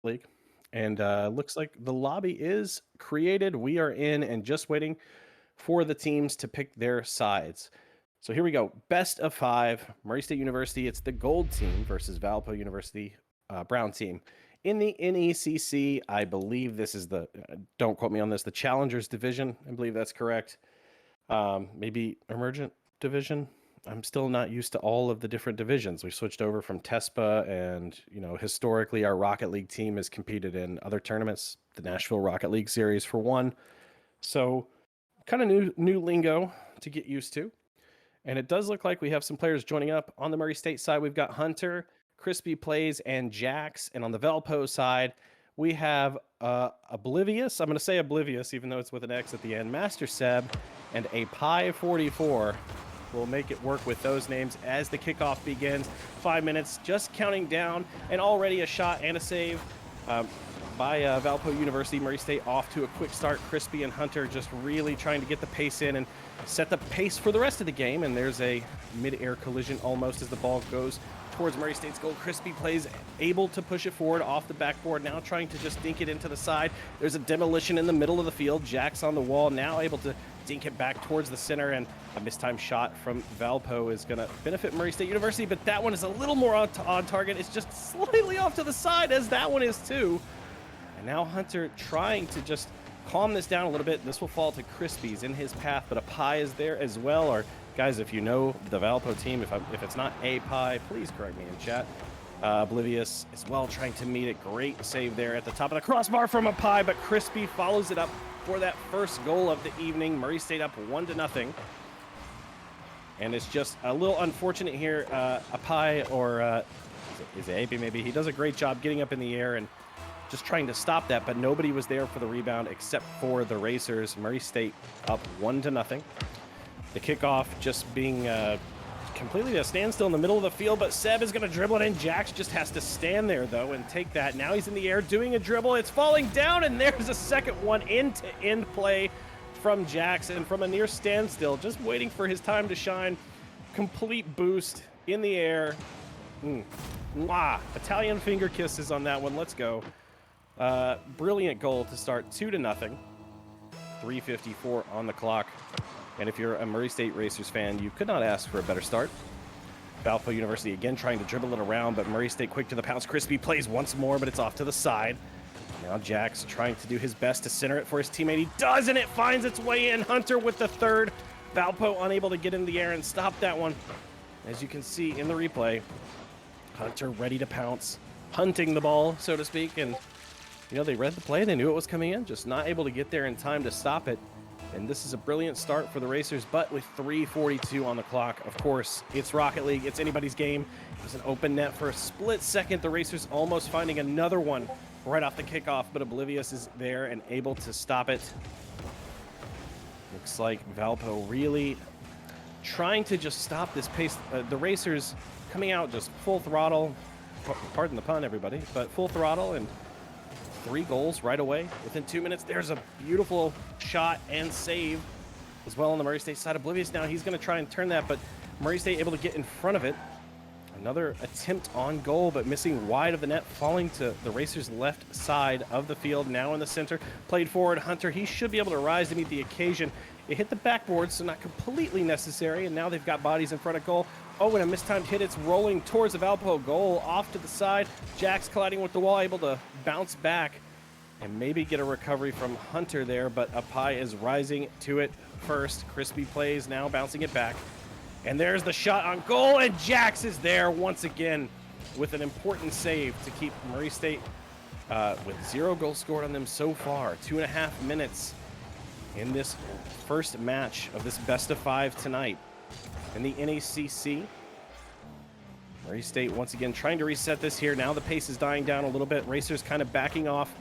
League. And looks like the lobby is created. We are in and just waiting for the teams to pick their sides. So here we go. Best of five. Murray State University. It's the gold team versus Valpo University brown team. In the NECC, I believe this is the, don't quote me on this, the Challengers Division. I believe that's correct. Maybe Emergent Division. I'm still not used to all of the different divisions. We switched over from TESPA, and historically, our Rocket League team has competed in other tournaments, the Nashville Rocket League Series for one. So, kind of new lingo to get used to. And it does look like we have some players joining up. On the Murray State side, we've got Hunter, Crispy Plays, and Jax. And on the Valpo side, we have Oblivious. I'm going to say Oblivious, even though it's with an X at the end. Master Seb and a Pi 44. We'll make it work with those names as the kickoff begins. 5 minutes, just counting down, and already a shot and a save by Valpo University. Murray State off to a quick start. Crispy and Hunter just really trying to get the pace in and set the pace for the rest of the game. And there's a mid-air collision almost as the ball goes towards Murray State's goal. Crispy Plays able to push it forward off the backboard, now trying to just dink it into the side. There's a demolition in the middle of the field. Jack's on the wall, now able to dink it back towards the center, and a mistimed shot from Valpo is going to benefit Murray State University, but that one is a little more on target. It's just slightly off to the side, as that one is too. And now Hunter trying to just calm this down a little bit. This will fall to Crispy's in his path, but a Pie is there as well. Or guys, if you know the Valpo team, if it's not a Pie, please correct me in chat. Oblivious as well, trying to meet it. Great save there at the top of the crossbar from a Pie, but Crispy follows it up for that first goal of the evening. Murray State up 1-0. And it's just a little unfortunate here. A Pie, or is it AP maybe? He does a great job getting up in the air and just trying to stop that, but nobody was there for the rebound except for the Racers. Murray State up 1-0. The kickoff just being completely a standstill in the middle of the field, but Seb is going to dribble it in. Jax just has to stand there, though, and take that. Now he's in the air doing a dribble. It's falling down, and there's a second one. End-to-end play from Jax, and from a near standstill, just waiting for his time to shine. Complete boost in the air. Mwah. Italian finger kisses on that one. Let's go. Brilliant goal to start 2-0. 3:54 on the clock. And if you're a Murray State Racers fan, you could not ask for a better start. Valpo University again trying to dribble it around, but Murray State quick to the pounce. Crispy Plays once more, but it's off to the side. Now Jax trying to do his best to center it for his teammate. He does, and it finds its way in. Hunter with the third. Valpo unable to get in the air and stop that one. As you can see in the replay, Hunter ready to pounce, hunting the ball, so to speak. And, they read the play. They knew it was coming in, just not able to get there in time to stop it. And this is a brilliant start for the Racers, but with 3:42 on the clock, of course, it's Rocket League. It's anybody's game. It was an open net for a split second. The Racers almost finding another one right off the kickoff, but Oblivious is there and able to stop it. Looks like Valpo really trying to just stop this pace. The Racers coming out just full throttle. Pardon the pun, everybody, but full throttle, and 3 goals right away. Within 2 minutes, there's a beautiful shot and save as well on the Murray State side. Oblivious now, he's going to try and turn that, but Murray State able to get in front of it. Another attempt on goal, but missing wide of the net, falling to the Racers' left side of the field. Now in the center, played forward. Hunter, he should be able to rise to meet the occasion. It hit the backboard, so not completely necessary, and now they've got bodies in front of goal. Oh, and a mistimed hit. It's rolling towards the Valpo goal, off to the side. Jax colliding with the wall, able to bounce back and maybe get a recovery from Hunter there, but Apai is rising to it first. Crispy Plays now, bouncing it back. And there's the shot on goal, and Jax is there once again with an important save to keep Murray State with 0 goals scored on them so far. 2.5 minutes in this first match of this best of 5 tonight. In the NECC, Murray State once again trying to reset this here. Now the pace is dying down a little bit. Racers kind of backing off,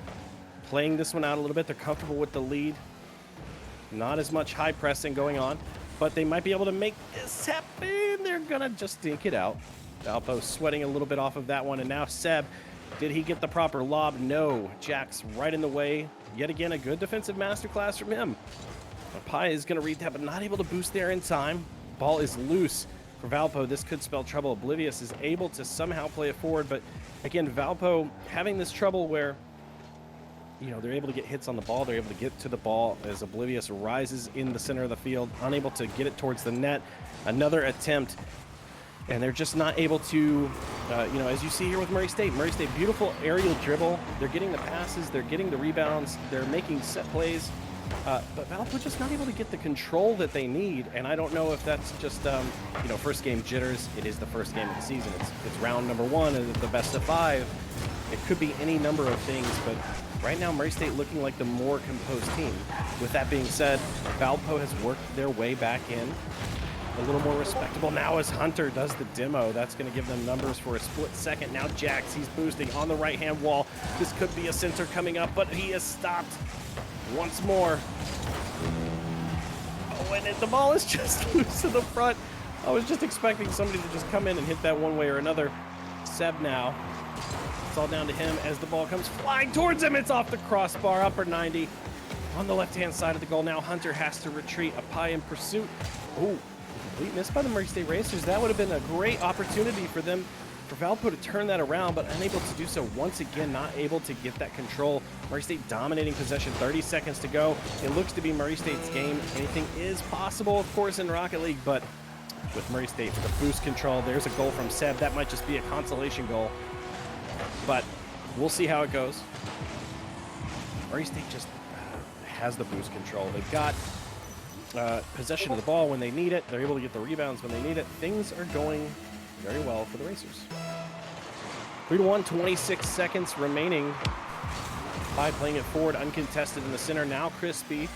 playing this one out a little bit. They're comfortable with the lead. Not as much high pressing going on, but they might be able to make this happen. They're gonna just dink it out. Valpo sweating a little bit off of that one, and now Seb, did he get the proper lob? No. Jax right in the way. Yet again, a good defensive masterclass from him. Pai is gonna read that, but not able to boost there in time. Ball is loose for Valpo, this could spell trouble. Oblivious is able to somehow play it forward, but again, Valpo having this trouble where, you know, they're able to get hits on the ball. They're able to get to the ball as Oblivious rises in the center of the field, unable to get it towards the net. Another attempt, and they're just not able to, you know, as you see here with Murray State. Murray State, beautiful aerial dribble. They're getting the passes. They're getting the rebounds. They're making set plays. But Valpo just not able to get the control that they need, and I don't know if that's just, you know, first game jitters. It is the first game of the season. It's round number 1 of the best of 5. It could be any number of things, but right now Murray State looking like the more composed team. With that being said, Valpo has worked their way back in. A little more respectable now as Hunter does the demo. That's going to give them numbers for a split second. Now Jax, he's boosting on the right-hand wall. This could be a center coming up, but he is stopped once more. Oh, and the ball is just loose in the front. I was just expecting somebody to just come in and hit that one way or another. Seb now. It's all down to him as the ball comes flying towards him. It's off the crossbar, upper 90. On the left-hand side of the goal now, Hunter has to retreat. A pie in pursuit. Oh, complete miss by the Murray State Racers. That would have been a great opportunity for them, for Valpo to turn that around, but unable to do so once again, not able to get that control. Murray State dominating possession, 30 seconds to go. It looks to be Murray State's game. Anything is possible, of course, in Rocket League, but with Murray State for the boost control, there's a goal from Seb. That might just be a consolation goal, but we'll see how it goes. Murray State just has the boost control. They've got possession of the ball when they need it. They're able to get the rebounds when they need it. Things are going very well for the Racers. 3-1, 26 seconds remaining. Pie playing it forward, uncontested in the center. Now Crispy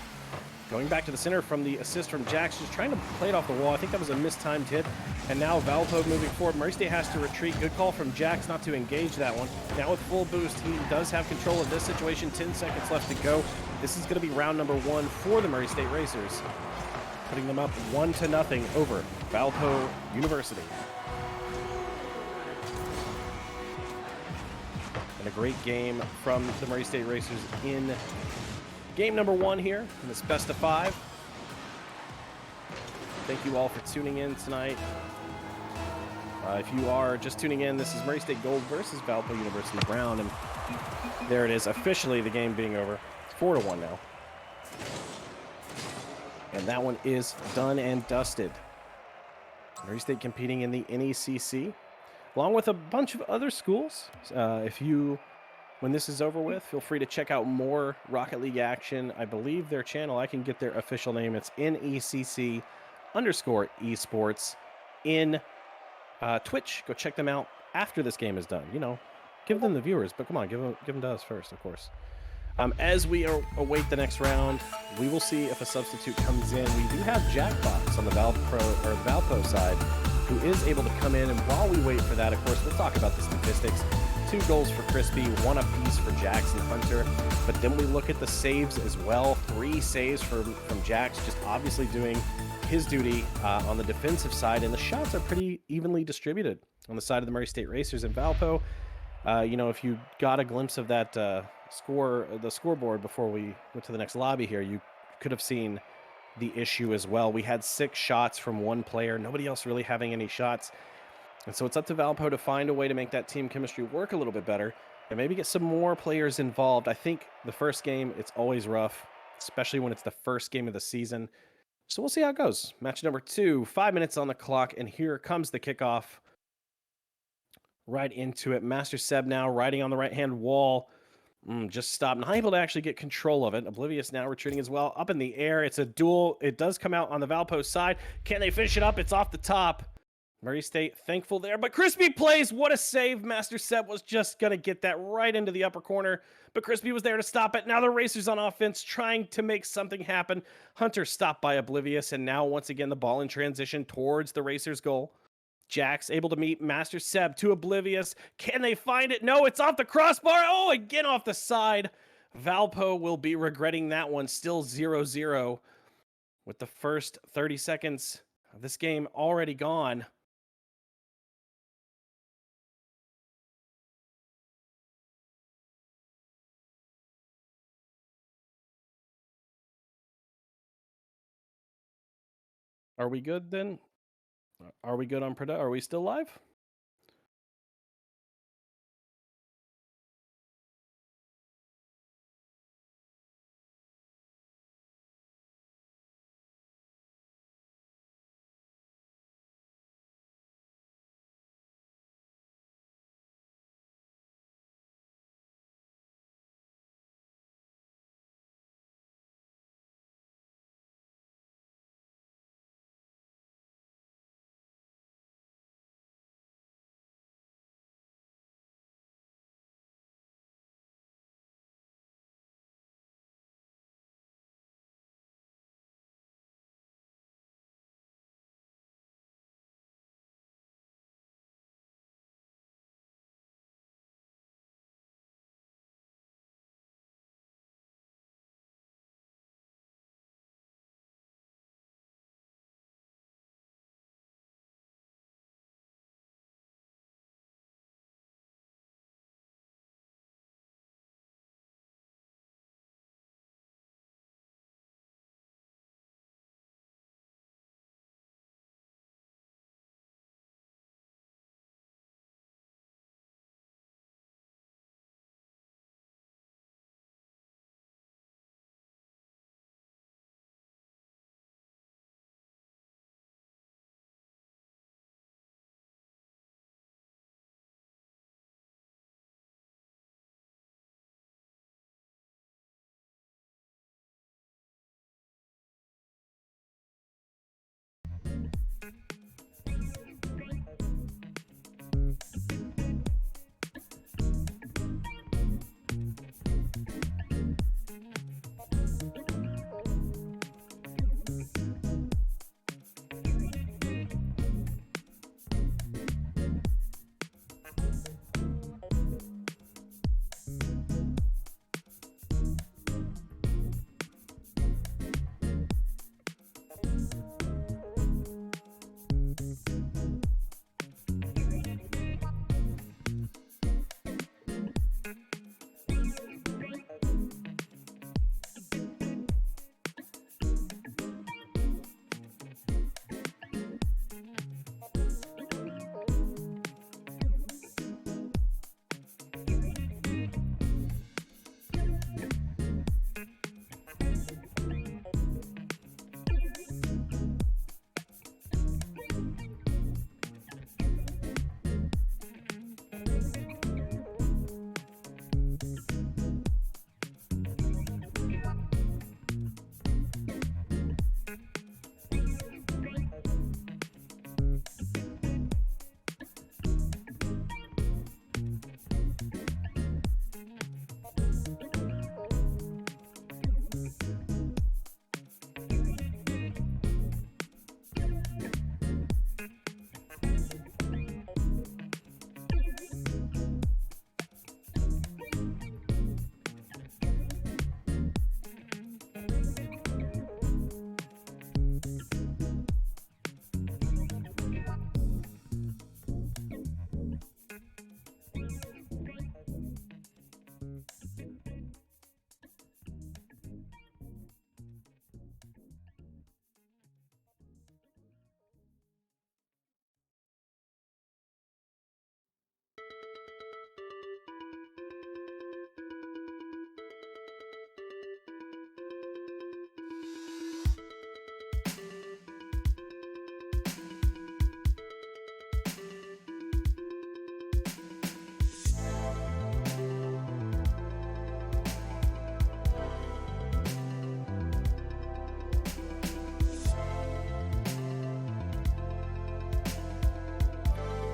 going back to the center from the assist from Jax, just trying to play it off the wall. I think that was a mistimed hit. And now Valpo moving forward. Murray State has to retreat. Good call from Jax not to engage that one. Now with full boost, he does have control of this situation. 10 seconds left to go. This is going to be round number 1 for the Murray State Racers, putting them up 1-0 over Valpo University. And a great game from the Murray State Racers in game number 1 here in this best of 5. Thank you all for tuning in tonight. If you are just tuning in, this is Murray State Gold versus Valpo University Brown, and there it is, officially the game being over. It's 4-1 now. And that one is done and dusted. Murray State competing in the NECC, along with a bunch of other schools. When this is over with, feel free to check out more Rocket League action. I believe their channel, I can get their official name. It's NECC_esports in Twitch. Go check them out after this game is done. You know, give them the viewers, but come on, give them to us first, of course. As we await the next round, we will see if a substitute comes in. We do have Jackbox on the Valpo side, who is able to come in. And while we wait for that, of course, we'll talk about the statistics. 2 goals for Crispy, 1 apiece for Jax and Hunter. But then we look at the saves as well. 3 saves from Jax, just obviously doing his duty on the defensive side. And the shots are pretty evenly distributed on the side of the Murray State Racers. And Valpo, you know, if you got a glimpse of that the scoreboard before we went to the next lobby here, you could have seen the issue as well. We had 6 shots from 1 player, nobody else really having any shots. And so it's up to Valpo to find a way to make that team chemistry work a little bit better and maybe get some more players involved. I think the first game, it's always rough, especially when it's the first game of the season. So we'll see how it goes. Match number 2, 5 minutes on the clock, and here comes the kickoff. Right into it. Master Seb now riding on the right-hand wall. Just stopped, not able to actually get control of it. Oblivious now retreating as well. Up in the air. It's a duel. It does come out on the Valpo side. Can they finish it up? It's off the top. Murray State thankful there, but Crispy plays. What a save. Master Seb was just going to get that right into the upper corner, but Crispy was there to stop it. Now the Racers on offense trying to make something happen. Hunter stopped by Oblivious, and now once again the ball in transition towards the Racers' goal. Jax able to meet Master Seb to Oblivious. Can they find it? No, it's off the crossbar. Oh, again off the side. Valpo will be regretting that one. Still 0-0 with the first 30 seconds of this game already gone. Are we good then? Are we good on product? Are we still live?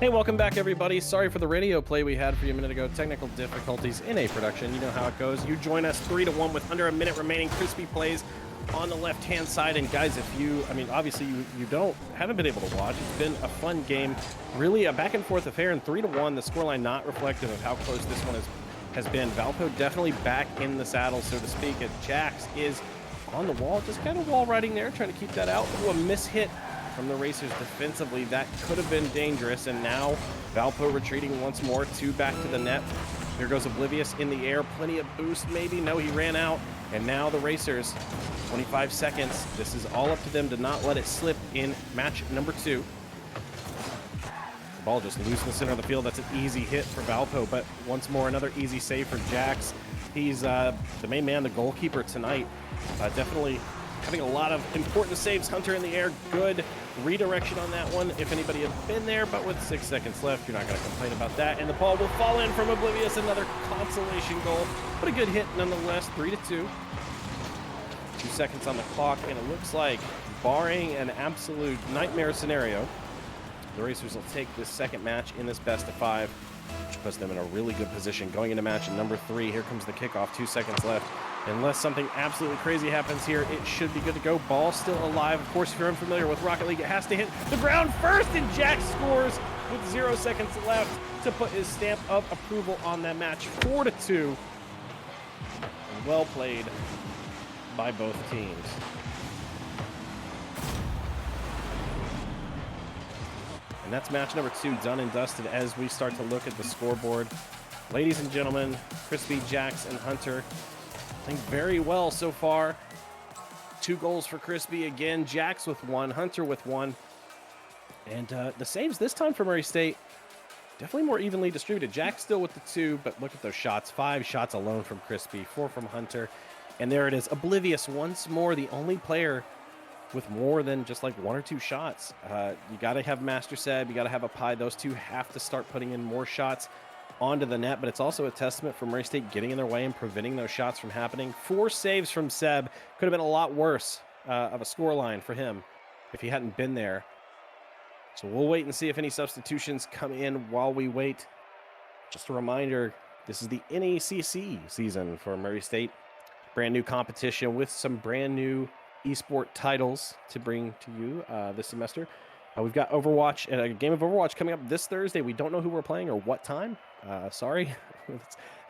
Hey, welcome back, everybody. Sorry for the radio play we had for you a minute ago. Technical difficulties in a production. You know how it goes. You join us 3-1 with under a minute remaining. Crispy plays on the left-hand side. And guys, if you, obviously you haven't been able to watch. It's been a fun game. Really a back-and-forth affair. And 3-1, the scoreline not reflective of how close this one has been. Valpo definitely back in the saddle, so to speak. And Jax is on the wall, just kind of wall riding there, trying to keep that out. Ooh, a mishit from the Racers defensively. That could have been dangerous, and now Valpo retreating once more, 2 back to the net. Here goes Oblivious in the air, plenty of boost maybe. No, he ran out, and now the Racers, 25 seconds. This is all up to them to not let it slip in match number 2. The ball just loose in the center of the field. That's an easy hit for Valpo, but once more, another easy save for Jax. He's the main man, the goalkeeper tonight. Definitely having a lot of important saves. Hunter in the air, good redirection on that one if anybody had been there, but with 6 seconds left, you're not going to complain about that. And the ball will fall in from Oblivious, another consolation goal, but a good hit nonetheless. 3-2. 2 seconds on the clock, and it looks like, barring an absolute nightmare scenario, the Racers will take this second match in this best of 5, which puts them in a really good position going into match number 3. Here comes the kickoff, 2 seconds left. Unless something absolutely crazy happens here, it should be good to go. Ball still alive. Of course, if you're unfamiliar with Rocket League, it has to hit the ground first, and Jack scores with 0 seconds left to put his stamp of approval on that match. 4-2. Well played by both teams. And that's match number 2 done and dusted as we start to look at the scoreboard. Ladies and gentlemen, Crispy, Jax, and Hunter playing very well so far. 2 goals for Crispy again, Jax with 1, Hunter with 1. And the saves this time for Murray State, definitely more evenly distributed. Jax still with the 2, but look at those shots. 5 shots alone from Crispy, 4 from Hunter. And there it is, Oblivious once more, the only player with more than just like 1 or 2 shots. You got to have Master Seb, you got to have Apai. Those two have to start putting in more shots onto the net, but it's also a testament for Murray State getting in their way and preventing those shots from happening. 4 saves from Seb. Could have been a lot worse of a scoreline for him if he hadn't been there. So we'll wait and see if any substitutions come in while we wait. Just a reminder, this is the NECC season for Murray State. Brand new competition with some brand new eSport titles to bring to you this semester. We've got Overwatch and a game of Overwatch coming up this Thursday. We don't know who we're playing or what time. Sorry,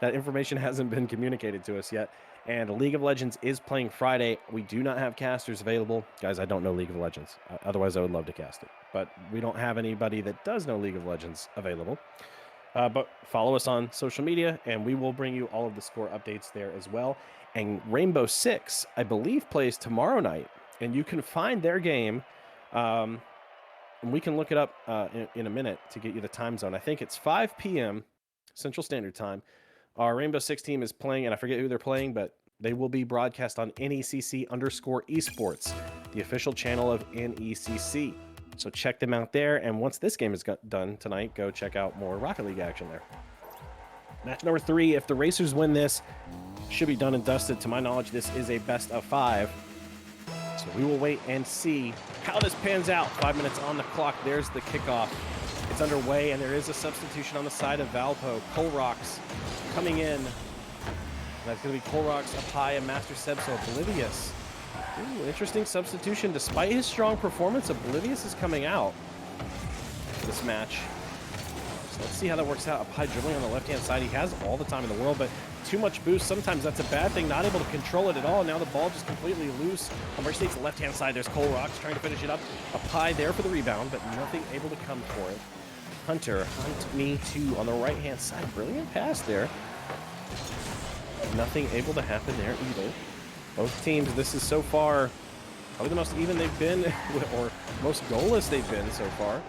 that information hasn't been communicated to us yet. And League of Legends is playing Friday. We do not have casters available. Guys, I don't know League of Legends. Otherwise, I would love to cast it. But we don't have anybody that does know League of Legends available. But follow us on social media, and we will bring you all of the score updates there as well. And Rainbow Six, I believe, plays tomorrow night. And you can find their game, and we can look it up in a minute to get you the time zone. I think it's 5 p.m. Central Standard Time. Our Rainbow Six team is playing, and I forget who they're playing, but they will be broadcast on NECC_Esports, the official channel of NECC. So check them out there, and once this game is done tonight, go check out more Rocket League action there. Match number 3, if the Racers win this, should be done and dusted. To my knowledge, this is a best of 5. So we will wait and see how this pans out. 5 minutes on the clock. There's the kickoff. It's underway, and there is a substitution on the side of Valpo. Colrocks coming in. That's going to be Colrocks, Apai, and Master Seb, so Oblivious. Ooh, interesting substitution. Despite his strong performance, Oblivious is coming out this match. So let's see how that works out. Apai dribbling on the left-hand side. He has all the time in the world, but too much boost. Sometimes that's a bad thing. Not able to control it at all. Now the ball just completely loose. On Murray State's left-hand side, there's Colrocks trying to finish it up. Apai there for the rebound, but nothing able to come for it. Hunter, hunt me too on the right-hand side. Brilliant pass there. Nothing able to happen there either. Both teams, this is so far probably the most even they've been, or most goalless they've been so far.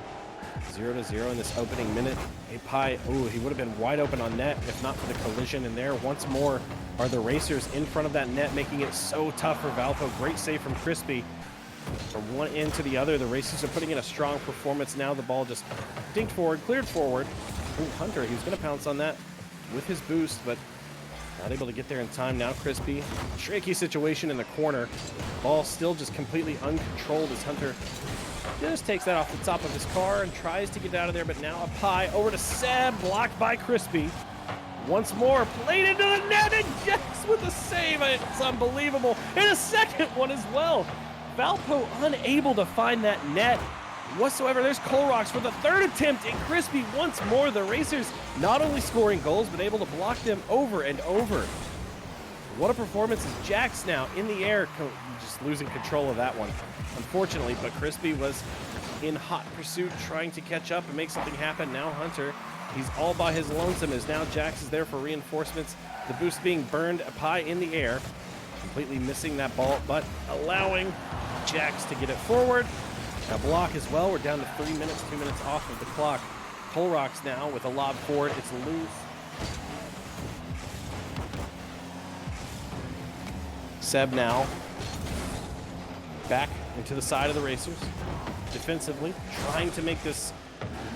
0-0 in this opening minute. Apai, ooh, he would have been wide open on net if not for the collision. And there, once more, are the Racers in front of that net, making it so tough for Valpo. Great save from Crispy. From one end to the other, the Racers are putting in a strong performance. Now the ball just dinked forward, cleared forward. Ooh, Hunter, he was going to pounce on that with his boost, but not able to get there in time. Now Crispy, tricky situation in the corner. Ball still just completely uncontrolled as Hunter just takes that off the top of his car and tries to get out of there, but now Apai over to Seb, blocked by Crispy. Once more, played into the net, and Jax with a save. It's unbelievable. And a second one as well. Valpo unable to find that net whatsoever. There's Colrocks for the 3rd attempt, and Crispy once more. The Racers not only scoring goals, but able to block them over and over. What a performance is Jax now in the air, just losing control of that one, unfortunately, but Crispy was in hot pursuit, trying to catch up and make something happen. Now Hunter, he's all by his lonesome as now Jax is there for reinforcements. The boost being burned, Apai in the air, completely missing that ball, but allowing Jax to get it forward. A block as well. We're down to 3 minutes, 2 minutes off of the clock. Colrocks now with a lob forward. It's loose. Seb now back into the side of the Racers. Defensively, trying to make this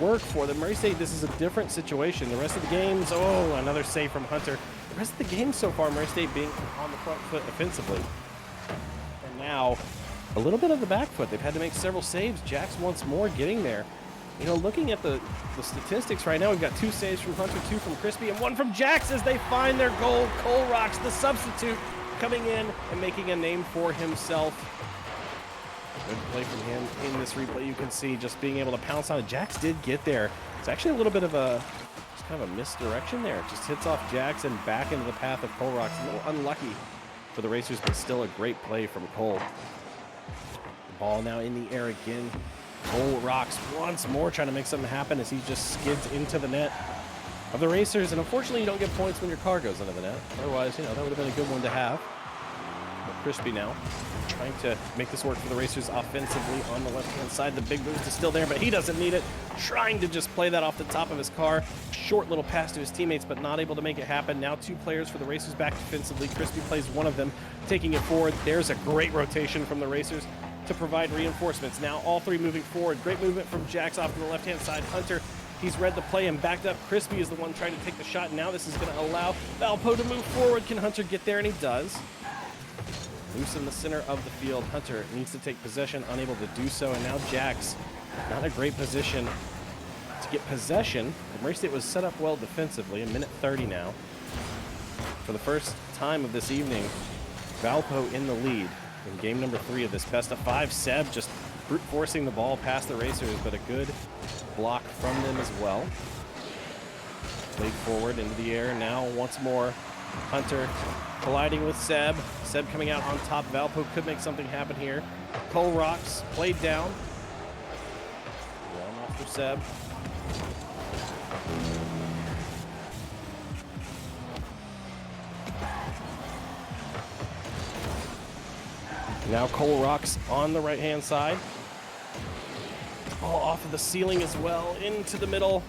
work for them. Murray State, this is a different situation. The rest of the games, oh, another save from Hunter. The rest of the game so far, Murray State being on the front foot offensively. And now, a little bit of the back foot. They've had to make several saves. Jax once more getting there. You know, looking at the statistics right now, we've got 2 saves from Hunter, 2 from Crispy, and 1 from Jax as they find their goal. Colrocks, the substitute, coming in and making a name for himself. Good play from him in this replay. You can see just being able to pounce on it. Jax did get there. It's actually a little bit of a just kind of a misdirection there. It just hits off Jax and back into the path of Colrocks. A little unlucky for the Racers, but still a great play from Cole. The ball now in the air again. Colrocks once more trying to make something happen as he just skids into the net of the Racers. And unfortunately, you don't get points when your car goes into the net. Otherwise, you know, that would have been a good one to have. But Crispy now trying to make this work for the Racers offensively on the left-hand side. The big boost is still there, but he doesn't need it. Trying to just play that off the top of his car. Short little pass to his teammates, but not able to make it happen. Now 2 players for the Racers back defensively. Crispy plays one of them, taking it forward. There's a great rotation from the Racers to provide reinforcements. Now all 3 moving forward. Great movement from Jax off to the left-hand side. Hunter, he's read the play and backed up. Crispy is the one trying to take the shot. Now this is going to allow Valpo to move forward. Can Hunter get there? And he does. Loose in the center of the field. Hunter needs to take possession, unable to do so. And now Jax, not a great position to get possession. Murray State was set up well defensively. A minute 30 now. For the first time of this evening, Valpo in the lead in game number 3 of this best of 5. Seb just brute forcing the ball past the Racers, but a good block from them as well. Played forward into the air. Now once more, Hunter colliding with Seb. Seb coming out on top. Valpo could make something happen here. Colrocks played down. One off for Seb. Now Colrocks on the right-hand side. Ball off of the ceiling as well, into the middle.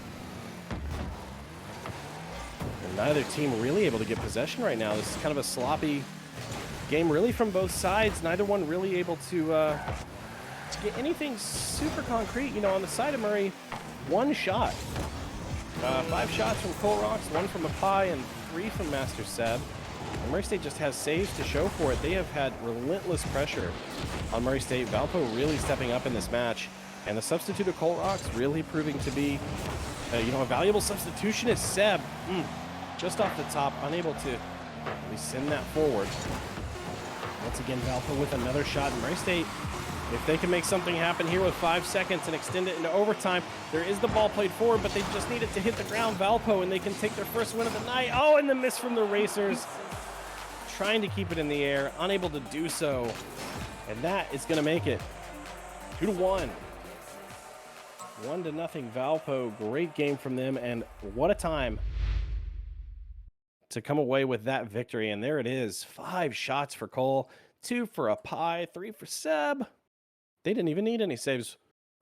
And neither team really able to get possession right now. This is kind of a sloppy game really from both sides. Neither one really able to get anything super concrete. You know, on the side of Murray, 1 shot. 5 shots from Colrocks, 1 from Apai, and 3 from Master Seb. And Murray State just has saves to show for it. They have had relentless pressure on Murray State. Valpo really stepping up in this match. And the substitute of Colrocks really proving to be, you know, a valuable substitution is Seb. Just off the top, unable to at least send that forward. Once again, Valpo with another shot. And Murray State, if they can make something happen here with 5 seconds and extend it into overtime, there is the ball played forward, but they just need it to hit the ground. Valpo, and they can take their first win of the night. Oh, and the miss from the Racers. Trying to keep it in the air, unable to do so. And that is going to make it 2-1. 1-0 Valpo. Great game from them, and what a time to come away with that victory. And there it is. 5 shots for Cole, 2 for Apai, 3 for Seb. They didn't even need any saves.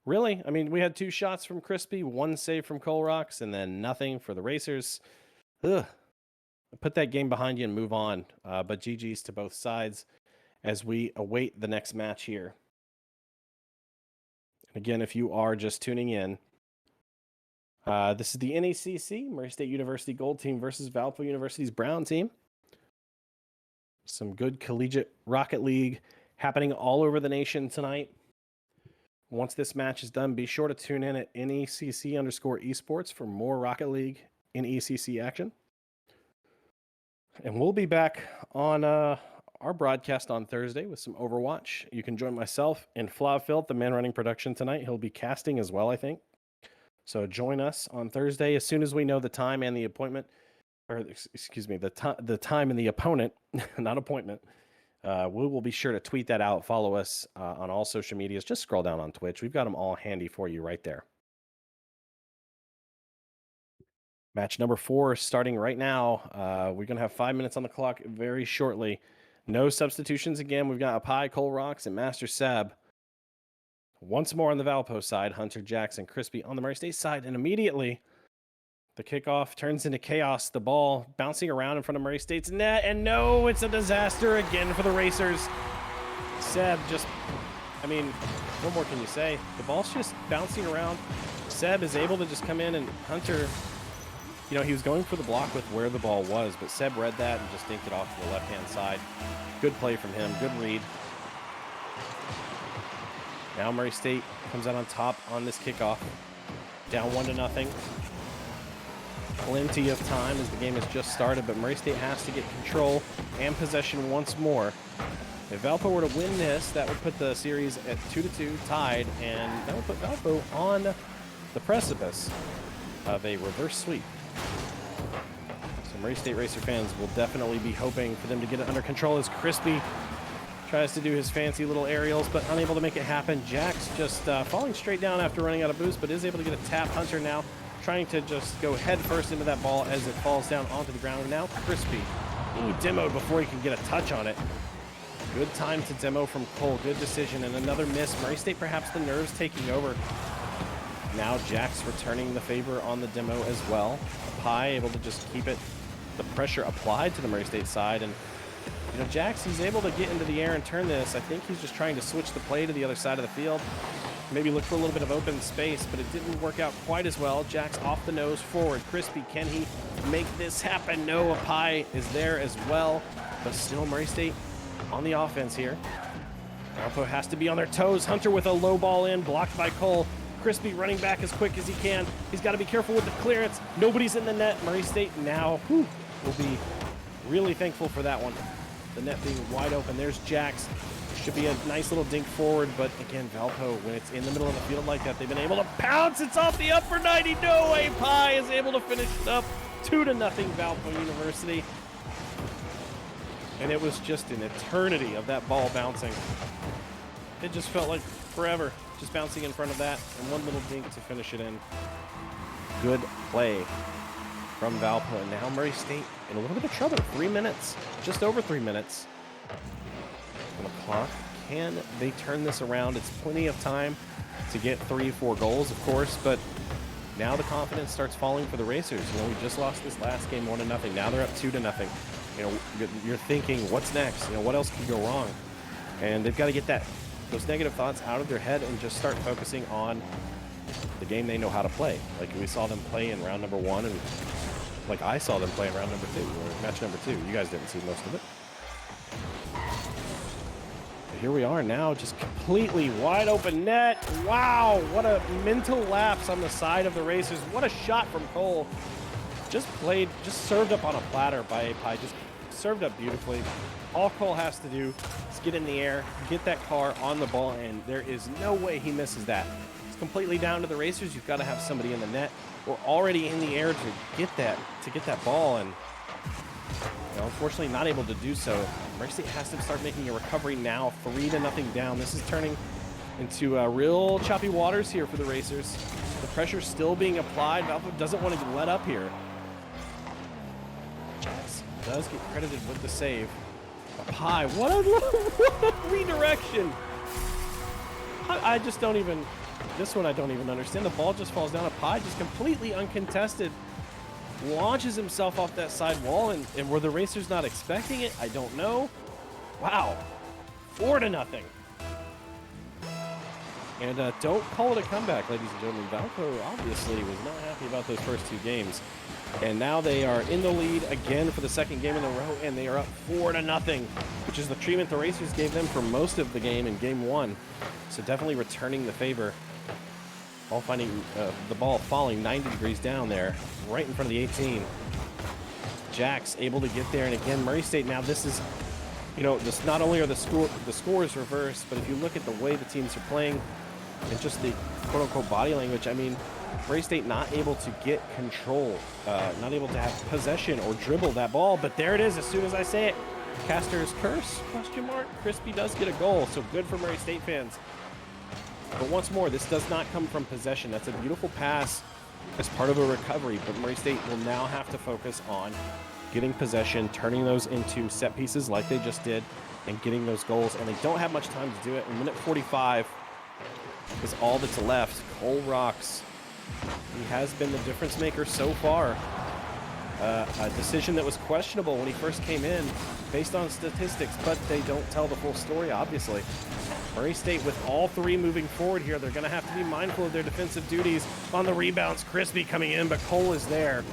Really? I mean, we had 2 shots from Crispy, 1 save from Colrocks, and then nothing for the Racers. Ugh. Put that game behind you and move on. But GG's to both sides as we await the next match here. And again, if you are just tuning in, this is the NECC, Murray State University Gold Team versus Valpo University's Brown Team. Some good collegiate Rocket League happening all over the nation tonight. Once this match is done, be sure to tune in at NECC_esports for more Rocket League in ECC action. And we'll be back on our broadcast on Thursday with some Overwatch. You can join myself and Flawfilt, the man running production tonight. He'll be casting as well, I think. So join us on Thursday as soon as we know the time and the appointment, or excuse me, the time and the opponent, not appointment. We will be sure to tweet that out. Follow us on all social medias. Just scroll down on Twitch. We've got them all handy for you right there. Match number 4 starting right now. We're going to have 5 minutes on the clock very shortly. No substitutions again. We've got Apai, Colrocks, and Master Seb. Once more on the Valpo side, Hunter, Jackson, Crispy on the Murray State side, and immediately the kickoff turns into chaos. The ball bouncing around in front of Murray State's net, and no, it's a disaster again for the Racers. Seb just, I mean, what more can you say? The ball's just bouncing around. Seb is able to just come in, and Hunter, you know, he was going for the block with where the ball was, but Seb read that and just dinked it off to the left-hand side. Good play from him, good read. Now Murray State comes out on top on this kickoff. Down 1-0. Plenty of time as the game has just started, but Murray State has to get control and possession once more. If Valpo were to win this, that would put the series at 2-2 tied, and that would put Valpo on the precipice of a reverse sweep. So Murray State Racer fans will definitely be hoping for them to get it under control as Crispy tries to do his fancy little aerials, but unable to make it happen. Jax just falling straight down after running out of boost, but is able to get a tap. Hunter now trying to just go head first into that ball as it falls down onto the ground. And now Crispy being demoed before he can get a touch on it. Good time to demo from Cole. Good decision, and another miss. Murray State perhaps the nerves taking over. Now Jax returning the favor on the demo as well. Pi able to just keep it, the pressure applied to the Murray State side, and you know, Jax, he's able to get into the air and turn this. I think he's just trying to switch the play to the other side of the field. Maybe look for a little bit of open space, but it didn't work out quite as well. Jax off the nose forward. Crispy, can he make this happen? No, Pi is there as well, but still Murray State on the offense here. Valpo has to be on their toes. Hunter with a low ball in, blocked by Cole. Crispy running back as quick as he can. He's got to be careful with the clearance. Nobody's in the net. Murray State now will be really thankful for that one. The net being wide open. There's Jax. Should be a nice little dink forward, but again, Valpo, when it's in the middle of the field like that, they've been able to pounce. It's off the upper 90. No way. Pi is able to finish it up. 2-0 Valpo University. And it was just an eternity of that ball bouncing. It just felt like forever, just bouncing in front of that, and one little dink to finish it in. Good play from Valpo, and now Murray State in a little bit of trouble. 3 minutes, just over 3 minutes on the clock. Can they turn this around? It's plenty of time to get 3-4 goals, of course, but now the confidence starts falling for the Racers. You know, we just lost this last game 1-0. Now they're up 2-0. You know, you're thinking, what's next? You know, what else could go wrong? And they've got to get those negative thoughts out of their head and just start focusing on the game they know how to play. Like we saw them play in round number 1, and like I saw them play in round number 2, or match number 2. You guys didn't see most of it. But here we are now, just completely wide open net. Wow, what a mental lapse on the side of the Racers. What a shot from Cole. Just served up on a platter by Pi. Just served up beautifully. All Cole has to do is get in the air, get that car on the ball, and there is no way he misses that. It's completely down to the Racers. You've got to have somebody in the net or already in the air to get that ball, and you know, unfortunately not able to do so. Murray State has to start making a recovery now. 3-0 down. This is turning into real choppy waters here for the Racers. The pressure still being applied. Valpo doesn't want to let up here. Jax does get credited with the save. Pi, what a redirection. I just don't even, this one I don't even understand. The ball just falls down. Pi just completely uncontested launches himself off that side wall, and were the Racers not expecting it? I don't know. Wow. 4-0. And don't call it a comeback, ladies and gentlemen. Valpo obviously was not happy about those first 2 games. And now they are in the lead again for the second game in a row, and they are up 4-0, which is the treatment the Racers gave them for most of the game in game 1. So definitely returning the favor. Ball finding the ball falling 90 degrees down there, right in front of the 18. Jax able to get there, and again, Murray State. Now this is, you know, this not only are the scores reversed, but if you look at the way the teams are playing and just the quote-unquote body language, I mean, Murray State not able to get control, not able to have possession or dribble that ball, but there it is as soon as I say it. Caster's curse, question mark. Crispy does get a goal, so good for Murray State fans. But once more, this does not come from possession. That's a beautiful pass as part of a recovery, but Murray State will now have to focus on getting possession, turning those into set pieces like they just did, and getting those goals, and they don't have much time to do it. In minute 45, is all that's left. Cole Rocks, he has been the difference maker so far. A decision that was questionable when he first came in based on statistics, but they don't tell the full story, obviously. Murray State with all three moving forward here. They're going to have to be mindful of their defensive duties on the rebounds. Crispy coming in, but Cole is there.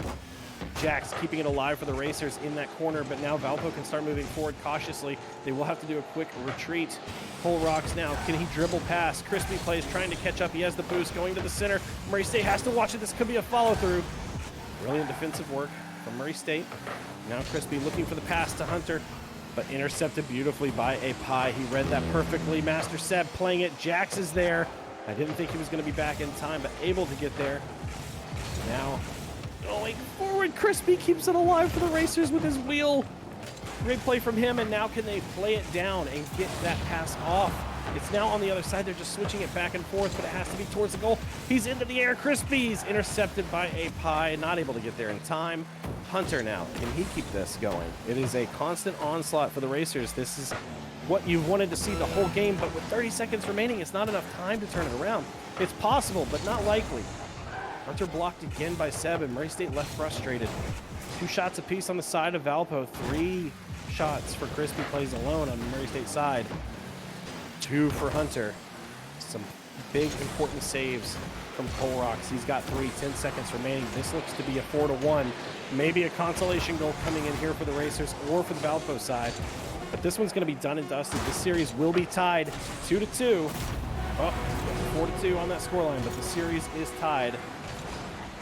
Jax keeping it alive for the Racers in that corner, but now Valpo can start moving forward cautiously. They will have to do a quick retreat. Cole Rocks now. Can he dribble past? Crispy plays, trying to catch up. He has the boost going to the center. Murray State has to watch it. This could be a follow-through. Brilliant defensive work from Murray State. Now Crispy looking for the pass to Hunter, but intercepted beautifully by a Pie. He read that perfectly. Master Seb playing it. Jax is there. I didn't think he was going to be back in time, but able to get there. Now going forward, Crispy keeps it alive for the Racers with his wheel. Great play from him, and now can they play it down and get that pass off? It's now on the other side. They're just switching it back and forth, but it has to be towards the goal. He's into the air. Crispy's intercepted by a Pie. Not able to get there in time. Hunter now. Can he keep this going? It is a constant onslaught for the Racers. This is what you wanted to see the whole game, but with 30 seconds remaining, it's not enough time to turn it around. It's possible, but not likely. Hunter blocked again by Seb, and Murray State left frustrated. 2 shots apiece on the side of Valpo. 3 shots for Crispy plays alone on the Murray State side. 2 for Hunter. Some big, important saves from Cole Rocks. He's got 3, 10 seconds remaining. This looks to be a 4-1. Maybe a consolation goal coming in here for the Racers or for the Valpo side. But this one's going to be done and dusted. This series will be tied 2-2. Oh, 4-2 on that scoreline, but the series is tied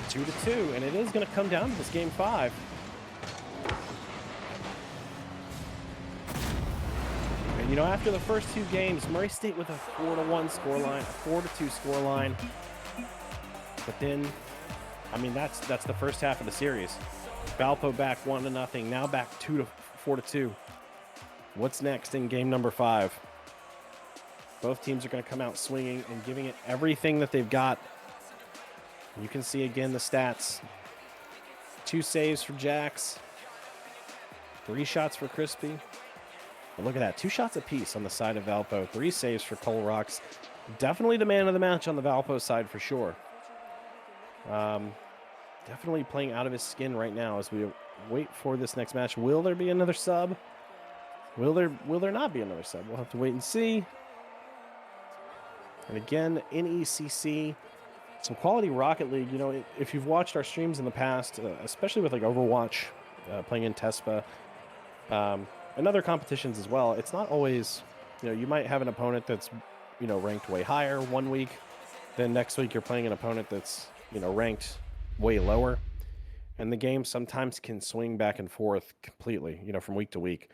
2-2, and it is going to come down to this game 5. And you know, after the first 2 games, Murray State with a 4-1 scoreline, a 4-2 scoreline. But then, I mean, that's the first half of the series. Valpo back 1-0, now back 4-2. What's next in game number 5? Both teams are going to come out swinging and giving it everything that they've got. You can see again the stats. 2 saves for Jax. 3 shots for Crispy. But look at that. 2 shots apiece on the side of Valpo. 3 saves for Cole Rocks. Definitely the man of the match on the Valpo side for sure. Definitely playing out of his skin right now as we wait for this next match. Will there be another sub? Will there not be another sub? We'll have to wait and see. And again, NECC, some quality Rocket League. You know, if you've watched our streams in the past, especially with like Overwatch, playing in TESPA, and other competitions as well, it's not always, you know, you might have an opponent that's, you know, ranked way higher one week, then next week you're playing an opponent that's, you know, ranked way lower, and the game sometimes can swing back and forth completely, you know, from week to week.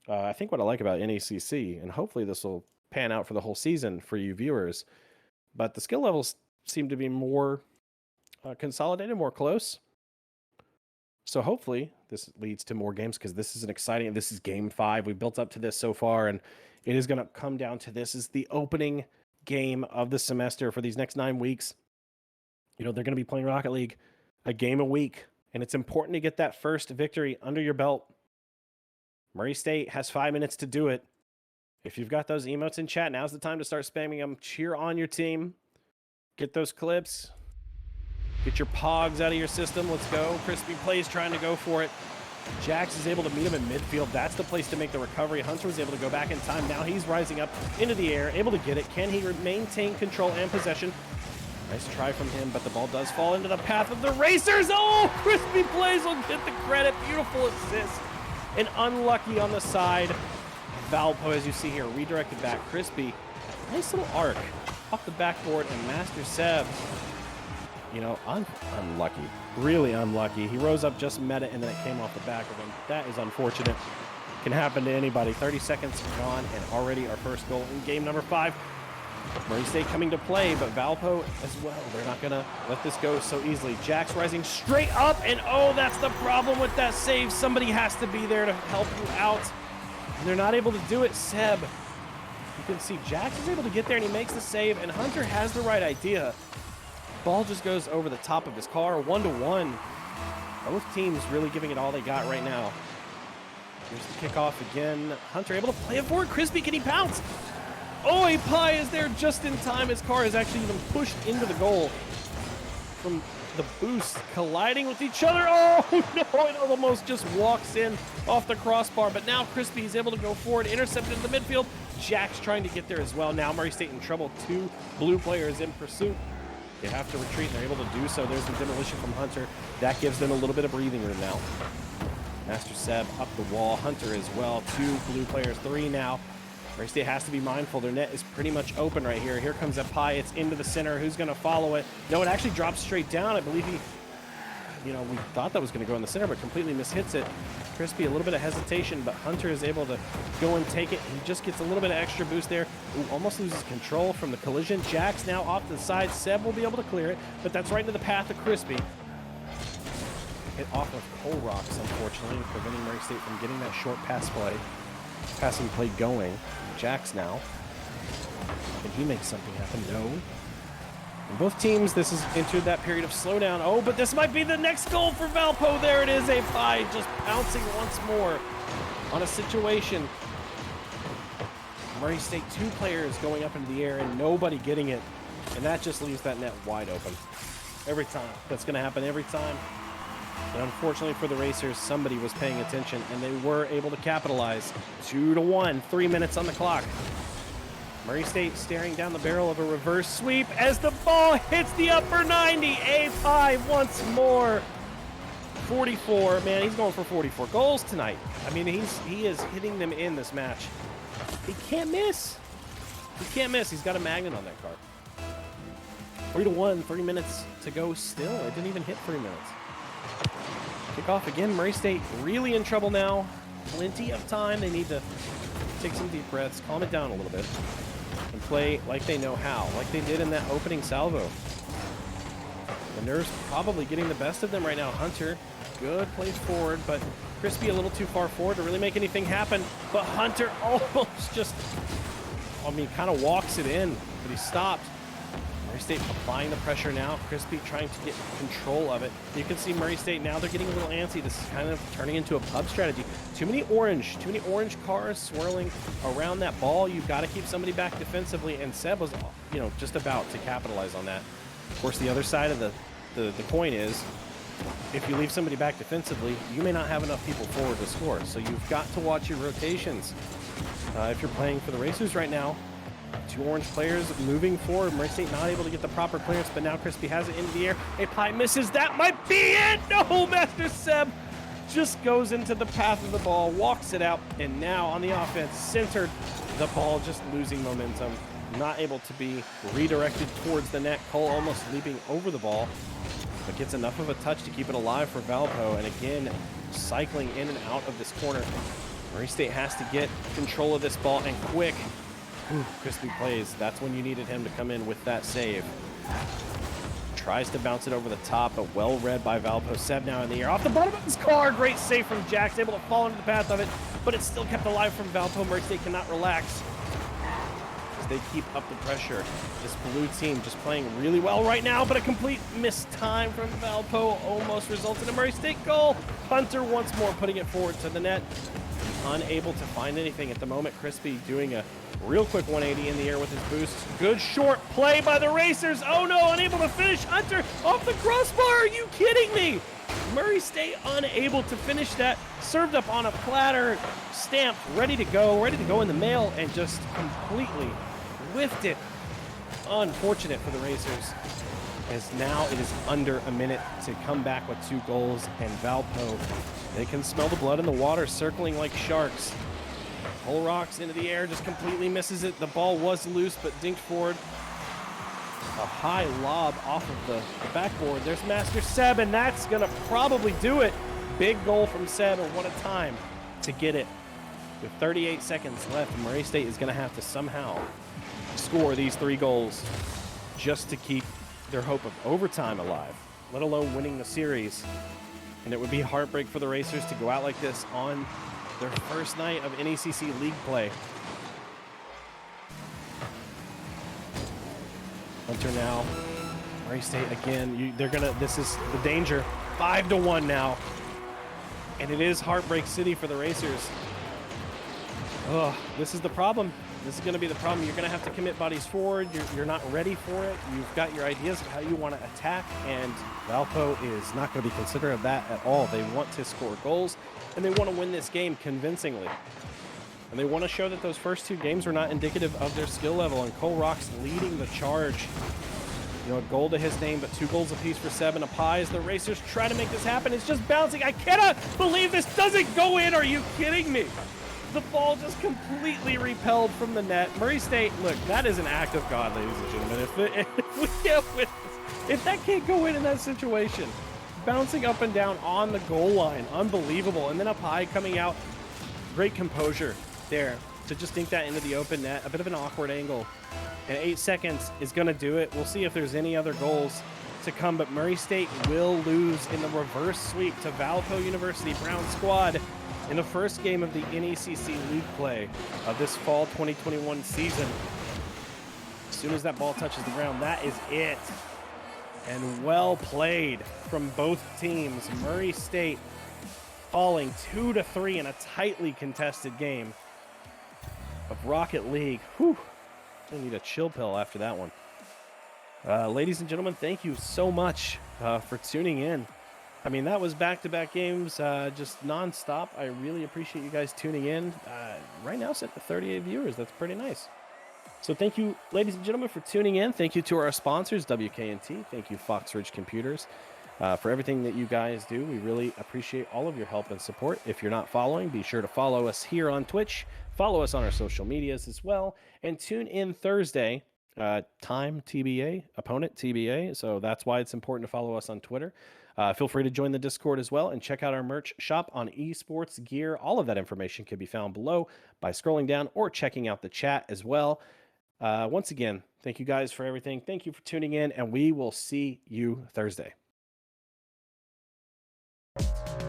I think what I like about NECC, and hopefully this will pan out for the whole season for you viewers, but the skill levels seem to be more consolidated, more close. So hopefully this leads to more games, because this is this is game 5. We built up to this so far, and it is going to come down to this is the opening game of the semester for these next 9 weeks. You know, they're going to be playing Rocket League a game a week, and it's important to get that first victory under your belt. Murray State has 5 minutes to do it. If you've got those emotes in chat, now's the time to start spamming them. Cheer on your team. Get those clips. Get your pogs out of your system. Let's go. Crispy plays, trying to go for it. Jax is able to meet him in midfield. That's the place to make the recovery. Hunter was able to go back in time. Now he's rising up into the air, able to get it. Can he maintain control and possession? Nice try from him, but the ball does fall into the path of the Racers. Oh, Crispy plays will get the credit. Beautiful assist. And unlucky on the side. Valpo, as you see here, redirected back. Crispy, nice little arc off the backboard, and Master Seb, you know, unlucky. Really unlucky. He rose up, just met it, and then it came off the back of him. That is unfortunate. Can happen to anybody. 30 seconds gone, and already our first goal in game number 5. Murray State coming to play, but Valpo as well. They're not going to let this go so easily. Jax rising straight up, and oh, that's the problem with that save. Somebody has to be there to help you out, and they're not able to do it. Seb, you can see Jax is able to get there, and he makes the save, and Hunter has the right idea. Ball just goes over the top of his car, 1-1. Both teams really giving it all they got right now. Here's the kickoff again. Hunter able to play it forward. Crispy, can he pounce? Oh, a pie is there just in time. His car is actually even pushed into the goal from the boost, colliding with each other. Oh, no, it almost just walks in off the crossbar. But now Crispy is able to go forward, intercepted in the midfield. Jack's trying to get there as well. Now Murray State in trouble. 2 blue players in pursuit. They have to retreat, and they're able to do so. There's the demolition from Hunter. That gives them a little bit of breathing room now. Master Seb up the wall. Hunter as well. 2 blue players, 3 now. Murray State has to be mindful. Their net is pretty much open right here. Here comes a pie. It's into the center. Who's going to follow it? No, it actually drops straight down. I believe we thought that was going to go in the center, but completely mishits it. Crispy, a little bit of hesitation, but Hunter is able to go and take it. He just gets a little bit of extra boost there. Ooh, almost loses control from the collision. Jack's now off to the side. Seb will be able to clear it, but that's right into the path of Crispy. Hit off of Coal Rocks, unfortunately, preventing Murray State from getting that short passing play going. Jack's now. Can he make something happen? No. And both teams, this has entered that period of slowdown. Oh, but this might be the next goal for Valpo. There it is, a pie just pouncing once more on a situation. Murray State, 2 players going up into the air and nobody getting it. And that just leaves that net wide open. Every time. That's going to happen every time. And unfortunately for the Racers, somebody was paying attention and they were able to capitalize. 2-1, 3 minutes on the clock. Murray State staring down the barrel of a reverse sweep as the ball hits the upper 90. A5 once more. 44. Man, he's going for 44 goals tonight. I mean, he is hitting them in this match. He can't miss. He can't miss. He's got a magnet on that car. 3-1, 3 minutes to go still. It didn't even hit 3 minutes. Kick off again. Murray State really in trouble now. Plenty of time. They need to take some deep breaths, calm it down a little bit, and play like they know how, like they did in that opening salvo. The nerves probably getting the best of them right now. Hunter, good plays forward, but Crispy a little too far forward to really make anything happen. But Hunter almost just, kind of walks it in, but he stopped. Murray State applying the pressure now. Crispy trying to get control of it. You can see Murray State now, they're getting a little antsy. This is kind of turning into a pub strategy. Too many orange cars swirling around that ball. You've got to keep somebody back defensively, and Seb was, just about to capitalize on that. Of course, the other side of the coin is, if you leave somebody back defensively, you may not have enough people forward to score. So you've got to watch your rotations. If you're playing for the Racers right now, 2 orange players moving forward. Murray State not able to get the proper clearance, but now Crispy has it into the air. A pie misses. That might be it. No, Master Seb just goes into the path of the ball, walks it out, and now on the offense, centered the ball, just losing momentum. Not able to be redirected towards the net. Cole almost leaping over the ball, but gets enough of a touch to keep it alive for Valpo. And again, cycling in and out of this corner. Murray State has to get control of this ball, and quick. Ooh, Crispy plays. That's when you needed him to come in with that save. Tries to bounce it over the top, but well read by Valpo. Seb now in the air. Off the bottom of his car. Great save from Jax. Able to fall into the path of it, but it's still kept alive from Valpo. Murray State cannot relax as they keep up the pressure. This blue team just playing really well right now, but a complete missed time from Valpo almost results in a Murray State goal. Hunter once more putting it forward to the net. Unable to find anything at the moment. Crispy doing a real quick 180 in the air with his boost. Good short play by the Racers. Oh no, unable to finish. Hunter off the crossbar. Are you kidding me? Murray State unable to finish that. Served up on a platter, stamped, ready to go in the mail, and just completely whiffed it. Unfortunate for the Racers, as now it is under a minute to come back with 2 goals, and Valpo, they can smell the blood in the water circling like sharks. Whole rocks into the air, just completely misses it. The ball was loose, but dinked forward. A high lob off of the backboard. There's Master Seb, and that's going to probably do it. Big goal from Seb, and what a time to get it. With 38 seconds left, Murray State is going to have to somehow score these 3 goals just to keep their hope of overtime alive, let alone winning the series. And it would be heartbreak for the Racers to go out like this on their first night of NECC League play. Hunter now. Murray State again. This is the danger. 5-1 now. And it is Heartbreak City for the Racers. Oh, this is the problem. This is going to be the problem. You're going to have to commit bodies forward. You're not ready for it. You've got your ideas of how you want to attack, and Valpo is not going to be considerate of that at all. They want to score goals, and they want to win this game convincingly. And they want to show that those first two games were not indicative of their skill level, and Cole Rock's leading the charge. You know, a goal to his name, but 2 goals apiece for Seb and Apai as the Racers try to make this happen. It's just bouncing. I cannot believe this doesn't go in. Are you kidding me? The ball just completely repelled from the net. Murray State, look, that is an act of God, ladies and gentlemen. If we can't win this, if that can't go in that situation, bouncing up and down on the goal line, unbelievable. And then Apai coming out, great composure there to just dink that into the open net. A bit of an awkward angle. And 8 seconds is going to do it. We'll see if there's any other goals to come, but Murray State will lose in the reverse sweep to Valpo University Brown squad in the first game of the NECC League play of this fall 2021 season. As soon as that ball touches the ground, that is it. And well played from both teams. Murray State falling 2-3 in a tightly contested game of Rocket League. Whew. I need a chill pill after that one. Ladies and gentlemen, thank you so much for tuning in. I mean, that was back-to-back games, just nonstop. I really appreciate you guys tuning in. Right now, set to 38 viewers. That's pretty nice. So thank you, ladies and gentlemen, for tuning in. Thank you to our sponsors, WKNT. Thank you, Fox Ridge Computers, for everything that you guys do. We really appreciate all of your help and support. If you're not following, be sure to follow us here on Twitch. Follow us on our social medias as well. And tune in Thursday. Time TBA, opponent TBA. So that's why it's important to follow us on Twitter. Feel free to join the Discord as well and check out our merch shop on Esports Gear. All of that information can be found below by scrolling down or checking out the chat as well. Once again, thank you guys for everything. Thank you for tuning in, and we will see you Thursday.